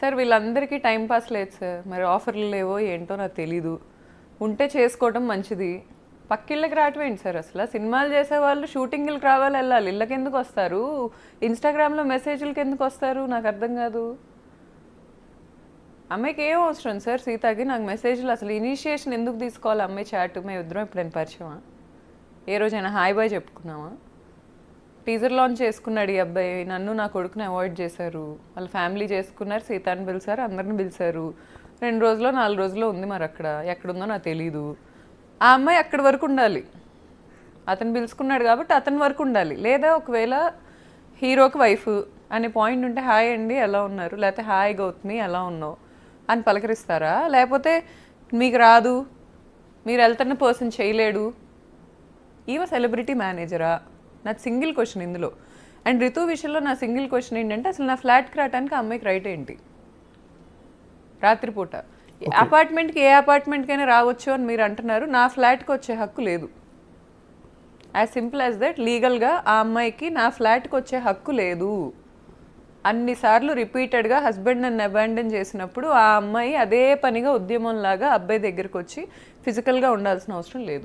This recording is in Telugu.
సార్ వీళ్ళందరికీ టైం పాస్ లేదు సార్. మరి ఆఫర్లు లేవో ఏంటో నాకు తెలీదు. ఉంటే చేసుకోవడం మంచిది. పక్కిళ్ళకి రావటమేంటి సార్ అసలు? సినిమాలు చేసేవాళ్ళు షూటింగ్లకు రావాలి, వెళ్ళాలి. ఇళ్ళకి ఎందుకు వస్తారు? ఇన్స్టాగ్రామ్లో మెసేజ్లకి ఎందుకు వస్తారు? నాకు అర్థం కాదు. అమ్మాయికి ఏం అవసరం సార్? సీతకి నాకు మెసేజ్లు అసలు ఇనిషియేషన్ ఎందుకు తీసుకోవాలి? అమ్మాయి చాట్ మేము ఇద్దరం ఎప్పుడైనా పరిచయమా? ఏ రోజైనా హాయ్ బాయ్ చెప్పుకున్నామా? టీజర్ లాంచ్ చేసుకున్నాడు ఈ అబ్బాయి. నన్ను నా కొడుకుని అవాయిడ్ చేశారు. వాళ్ళ ఫ్యామిలీ చేసుకున్నారు, సీతాన్ని పిలిచారు, అందరిని పిలిచారు. 2 రోజులో 4 రోజులో ఉంది. మరి అక్కడ ఎక్కడుందో నాకు తెలీదు. ఆ అమ్మాయి అక్కడి వరకు ఉండాలి. అతను పిలుచుకున్నాడు కాబట్టి అతని వరకు ఉండాలి. లేదా ఒకవేళ హీరోకి వైఫ్ అనే పాయింట్ ఉంటే హాయ్ అండి ఎలా ఉన్నారు, లేకపోతే హాయ్ గౌతమి ఎలా ఉన్నావు అని పలకరిస్తారా? లేకపోతే మీకు రాదు, మీరు వెళ్తున్న పర్సన్ చేయలేడు, ఈవ సెలబ్రిటీ మేనేజరా? నా సింగిల్ క్వశ్చన్ ఇందులో. అండ్ రితు విషయంలో నా సింగిల్ క్వశ్చన్ ఏంటంటే అసలు నా ఫ్లాట్కి రావడానికి అమ్మాయికి రైట్ ఏంటి? రాత్రిపూట అపార్ట్మెంట్కి ఏ అపార్ట్మెంట్కైనా రావచ్చు అని మీరు అంటున్నారు. నా ఫ్లాట్కి వచ్చే హక్కు లేదు. As simple as that. లీగల్గా ఆ అమ్మాయికి నా ఫ్లాట్కి వచ్చే హక్కు లేదు. అన్నిసార్లు రిపీటెడ్గా హస్బెండ్ నన్ను అబాండన్ చేసినప్పుడు ఆ అమ్మాయి అదే పనిగా ఉద్యమంలాగా అబ్బాయి దగ్గరికి వచ్చి ఫిజికల్గా ఉండాల్సిన అవసరం లేదు.